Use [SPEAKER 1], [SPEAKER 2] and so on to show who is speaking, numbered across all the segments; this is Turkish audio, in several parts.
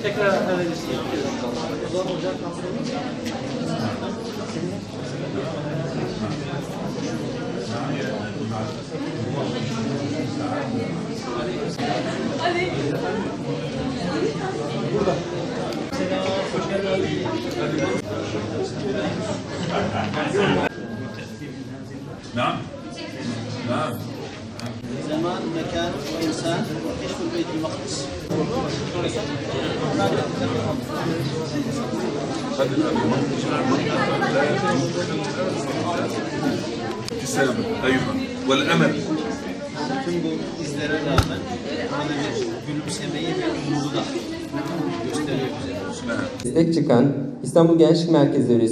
[SPEAKER 1] Tekrar verebilirsiniz.
[SPEAKER 2] Hadi.
[SPEAKER 1] Burada. Hoş geldin.
[SPEAKER 3] نعم نعم
[SPEAKER 1] زمان مكان وإنسان كشف البيت المقدس.
[SPEAKER 3] ابتسامة أيضا والأمل.
[SPEAKER 1] Tüm bu izlere rağmen bana bir gülümsemeyi ve umudu da gösteriyor bize.
[SPEAKER 4] Destek çıkan İstanbul Gençlik Merkezleri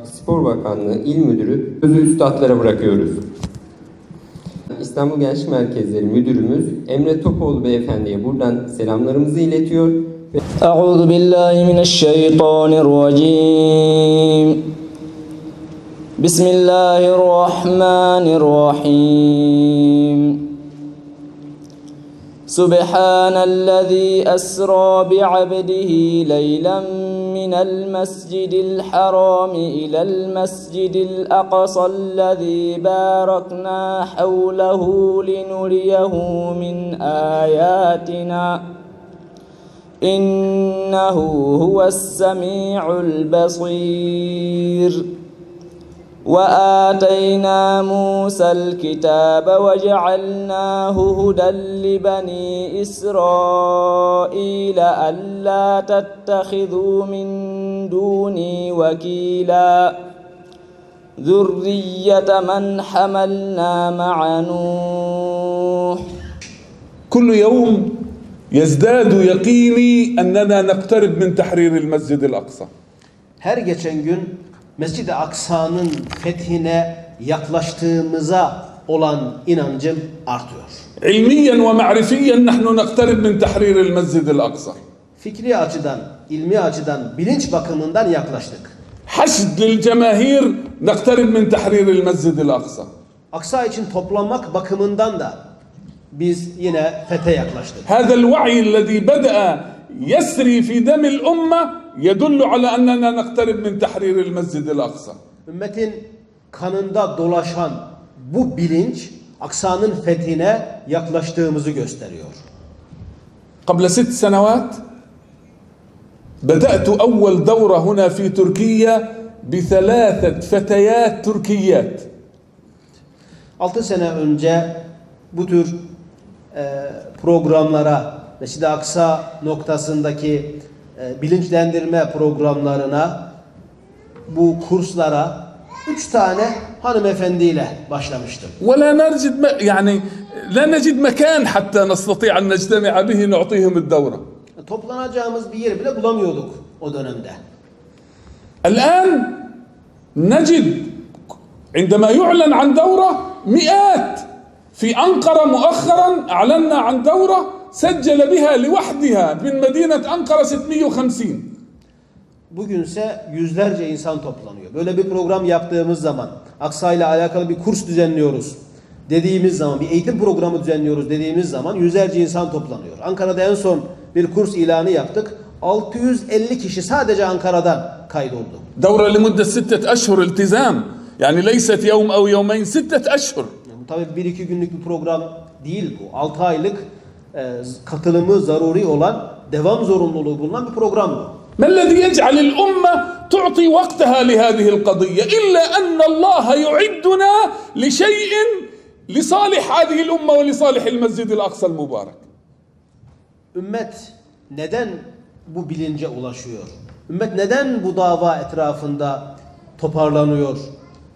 [SPEAKER 4] Spor Bakanlığı İl Müdürü sözü üstadlara bırakıyoruz. İstanbul Gençlik Merkezleri Müdürümüz Emre Topoğlu Beyefendi'ye buradan selamlarımızı iletiyor.
[SPEAKER 5] Euzu billahi mineşşeytanirracim. Bismillahirrahmanirrahim. Subhanellezî esrâ bi'abdihi leylen minel mescidil haram ilel mescidil aqsallezî bâraknâ havlehu linuriyehu min âyâtinâ. İnnehu huves-semî'ul basîr. وآتينا موسى الكتاب وجعلناه هدى لبني إسرائيل ألا تتخذوا من دوني وكيلا ذرية من حملنا مع نوح.
[SPEAKER 3] كل يوم يزداد يقيني أننا نقترب من تحرير المسجد الأقصى.
[SPEAKER 1] Her geçen gün Mescid-i Aksa'nın fethine yaklaştığımıza olan inancım artıyor.
[SPEAKER 3] علميا ومعرفيا نحن نقترب من تحرير المسجد الأقصى.
[SPEAKER 1] Fikri açıdan, ilmi açıdan, bilinç bakımından yaklaştık.
[SPEAKER 3] حشد للجماهير نقترب من تحرير المسجد الأقصى.
[SPEAKER 1] Aksa için toplanmak bakımından da biz yine fethe yaklaştık.
[SPEAKER 3] هذا الوعي الذي بدأ يسري في دم الأمة يدل على أننا نقترب من تحرير المسجد الأقصى.
[SPEAKER 1] Ümmetin kanında dolaşan bu bilinç Aksa'nın fethine yaklaştığımızı gösteriyor.
[SPEAKER 3] قبل 6 سنوات بدأت أول دورة هنا في تركيا ب3 فتيات تركيات.
[SPEAKER 1] 6 sene önce bu tür programlara, Mescid-i Aksa noktasındaki bilinçlendirme programlarına, bu kurslara 3 tane hanımefendiyle başlamıştım.
[SPEAKER 3] ولا نجد يعني لا نجد مكان حتى نستطيع أن نجتمع به نعطيهم الدورة.
[SPEAKER 1] Toplanacağımız bir yer bile bulamıyorduk o dönemde.
[SPEAKER 3] الآن نجد عندما يعلن عن دورة مئات. في أنقرة مؤخرا أعلنا عن دورة سجل بها لوحدها من مدينة أنقرة 650.
[SPEAKER 1] Bugünse yüzlerce insan toplanıyor. Böyle bir program yaptığımız zaman, Aksa ile alakalı bir kurs düzenliyoruz dediğimiz zaman, bir eğitim programı düzenliyoruz dediğimiz zaman yüzlerce insan toplanıyor. Ankara'da en son bir kurs ilanı yaptık. 650 kişi sadece Ankara'dan kaydoldu.
[SPEAKER 3] دورة لمدة 6 أشهر التزام. يعني ليست يوم أو يومين 6 أشهر.
[SPEAKER 1] Bu tabii 1-2 günlük bir program değil bu. 6 aylık katılımı zaruri olan, devam zorunluluğu bulunan bir program bu.
[SPEAKER 3] ما الذي يجعل الأمة تعطي وقتها لهذه القضية إلا أن الله يعدنا لشيء لصالح هذه الأمة ولصالح المسجد الأقصى المبارك.
[SPEAKER 1] Ümmet neden bu bilince ulaşıyor? Ümmet neden bu dava etrafında toparlanıyor?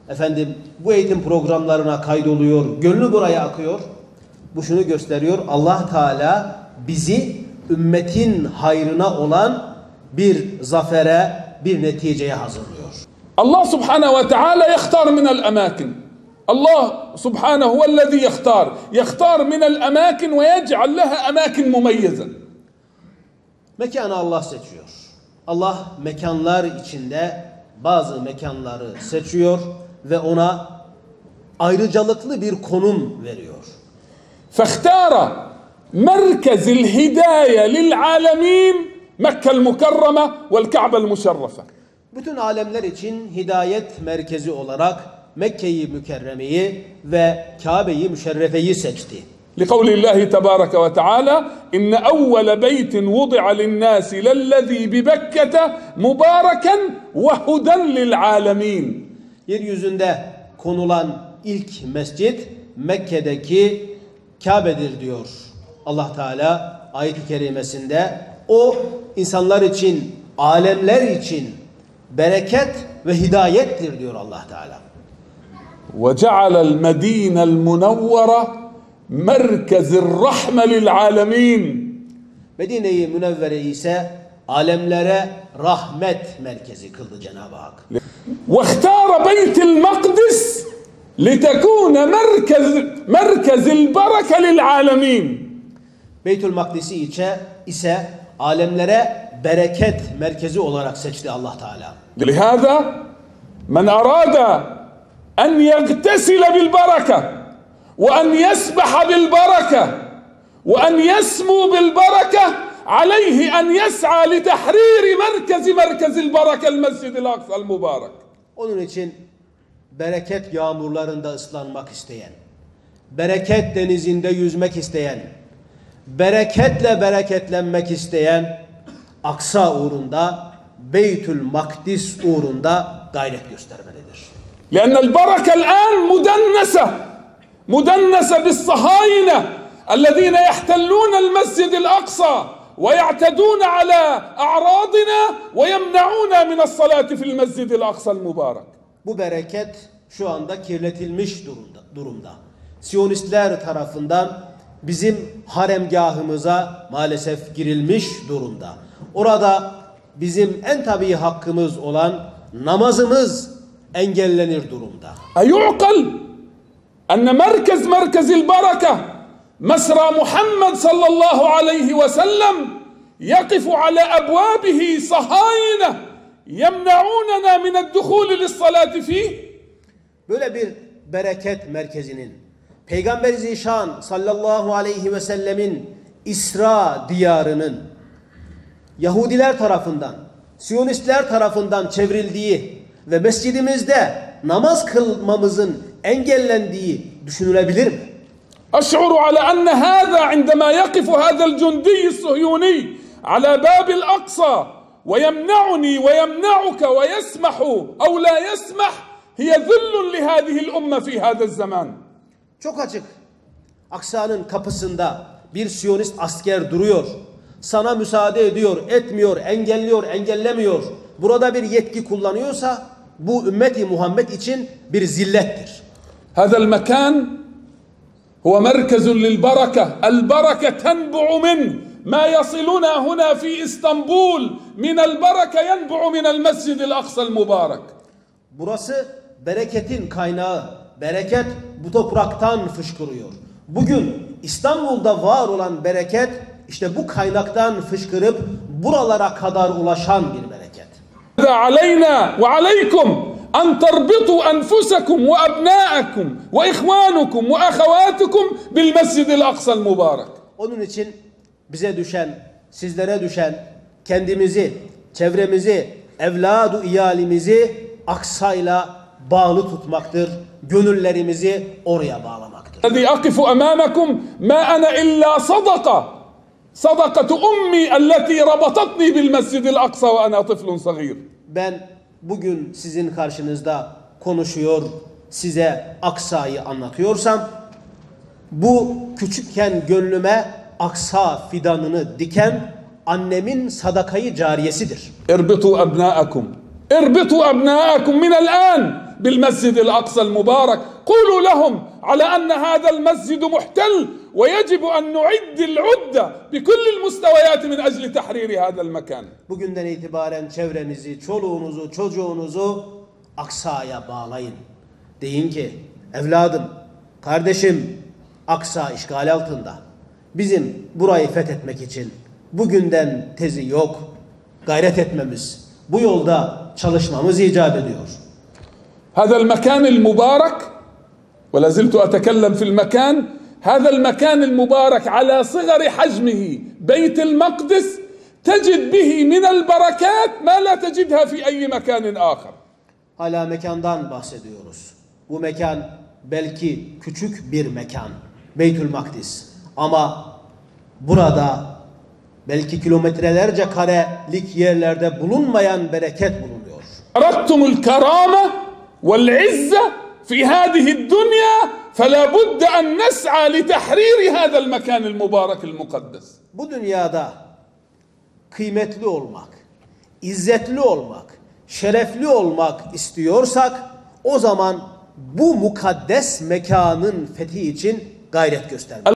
[SPEAKER 1] Efendim bu eğitim programlarına kaydoluyor, gönlü buraya akıyor. Bu şunu gösteriyor: Allah Teala bizi ümmetin hayrına olan bir zafere, bir neticeye hazırlıyor.
[SPEAKER 3] Allah subhanahu ve teala yahtar minel amakin. Allah subhanahu vellezî yahtar. Yahtar minel amakin ve yec'al leha amakin mumeyyezen.
[SPEAKER 1] Mekanı Allah seçiyor. Allah mekanlar içinde bazı mekanları seçiyor ve ona ayrıcalıklı bir konum veriyor.
[SPEAKER 3] فاختار مركز الهداية للعالمين مكة المكرمة والكعبة المشرفة.
[SPEAKER 1] Bütün alemler için hidayet merkezi olarak Mekke-i Mükerreme'yi ve Kabe-i Müşerrefe'yi seçti.
[SPEAKER 3] لقول الله تبارك وتعالى إن أول بيت وضع للناس للذي ببكة مباركا وهدى للعالمين.
[SPEAKER 1] Yeryüzünde konulan ilk mescit Mekke'deki Kabe'dir diyor Allah Teala ayet-i kerimesinde. O insanlar için, alemler için bereket ve hidayettir diyor Allah Teala.
[SPEAKER 3] وجعل المدينة المنورة مركز الرحمة للعالمين.
[SPEAKER 1] Medine-i Münevvere ise alemlere rahmet merkezi kıldı Cenab-ı Hak.
[SPEAKER 3] واختار بيت المقدس لتكون مركز البركة للعالمين.
[SPEAKER 1] Beytül Makdis'i ise alemlere bereket merkezi olarak seçti Allah Teala.
[SPEAKER 3] لهذا من أراد أن يغتسل بالبركة وأن يسبح بالبركة وأن يسمو بالبركة عليه أن يسعى لتحرير مركز البركة المسجد الأقصى المبارك.
[SPEAKER 1] Onun için bereket yağmurlarında ıslanmak isteyen, bereket denizinde yüzmek isteyen, bereketle bereketlenmek isteyen Aksa uğrunda, Beytül Makdis uğrunda gayret göstermelidir.
[SPEAKER 3] لأن البركة الآن مدنسة بالصهاينة الذين يحتلون المسجد الأقصى ويعتدون على أعراضنا ويمنعونا من الصلاة في المسجد الأقصى المبارك.
[SPEAKER 1] Bu bereket şu anda kirletilmiş durumda. Siyonistler tarafından bizim haremgahımıza maalesef girilmiş durumda. Orada bizim en tabii hakkımız olan namazımız engellenir durumda.
[SPEAKER 3] أيعقل أن مركز البركة مسرى محمد صلى الله عليه وسلم يقف على أبوابه صهاينة يمنعوننا من الدخول للصلاة فيه.
[SPEAKER 1] Böyle bir bereket merkezinin Peygamber-i Zişan sallallahu aleyhi ve sellemin İsra diyarının Yahudiler tarafından, Siyonistler tarafından çevrildiği ve mescidimizde namaz kılmamızın engellendiği düşünülebilir mi?
[SPEAKER 3] أشعر على أن هذا عندما يقف هذا الجندي الصهيوني على باب الأقصى ويمنعني ويمنعك ويسمح أو لا يسمح هي ذل لهذه الأمة في هذا الزمان.
[SPEAKER 1] Çok açık. Aksa'nın kapısında bir Siyonist asker duruyor. Sana müsaade ediyor, etmiyor, engelliyor, engellemiyor. Burada bir yetki kullanıyorsa bu ümmeti Muhammed için bir zillettir.
[SPEAKER 3] هذا المكان هو مركز للبركة. البركة تنبع منه ما يصلنا هنا في إسطنبول من البركة ينبع من المسجد الأقصى المبارك.
[SPEAKER 1] Burası bereketin kaynağı. Bereket bu topraktan fışkırıyor. Bugün İstanbul'da var olan bereket işte bu kaynaktan fışkırıp buralara kadar ulaşan bir bereket.
[SPEAKER 3] علينا وعليكم أن تربطوا أنفسكم وأبناءكم وإخوانكم وأخواتكم بالمسجد الأقصى المبارك.
[SPEAKER 1] Onun için bize düşen, sizlere düşen kendimizi, çevremizi, evladu iyalimizi Aksa'yla bağlı tutmaktır. Gönüllerimizi oraya bağlamaktır.
[SPEAKER 3] الذي أقف أمامكم ما أنا إلا صدقة أمي التي ربطتني بالمسجد الأقصى وأنا طفل صغير.
[SPEAKER 1] Ben bugün sizin karşınızda konuşuyor, size Aksa'yı anlatıyorsam bu küçükken gönlüme Aksa fidanını diken annemin sadakayı cariyesidir.
[SPEAKER 3] اربطوا أبناءكم من الآن بالمسجد الأقصى المبارك. قولوا لهم على أن هذا المسجد محتل ويجب أن نعد العدة بكل المستويات من أجل تحرير هذا المكان.
[SPEAKER 1] Bugünden itibaren çevrenizi, çoluğunuzu, çocuğunuzu Aksa'ya bağlayın. Deyin ki evladım, kardeşim Aksa işgal altında. Bizim burayı fethetmek için bugünden tezi yok. Gayret etmemiz, bu yolda çalışmamız icap ediyor.
[SPEAKER 3] هذا المكان المبارك ولا زلت أتكلم في المكان. هذا المكان المبارك على صغر حجمه بيت المقدس تجد به من البركات ما لا تجدها في أي مكان آخر.
[SPEAKER 1] Hala mekandan bahsediyoruz. Bu mekan belki küçük bir mekan. Beytül Makdis. Ama burada belki kilometrelerce karelik yerlerde bulunmayan bereket bulunuyor.
[SPEAKER 3] أردتم الكرامة والعزة في هذه الدنيا فلا بد أن نسعى لتحرير هذا المكان المبارك المقدس.
[SPEAKER 1] Bu dünyada kıymetli olmak, izzetli olmak, şerefli olmak istiyorsak o zaman bu mukaddes mekanın fethi için gayret göstermeliyiz.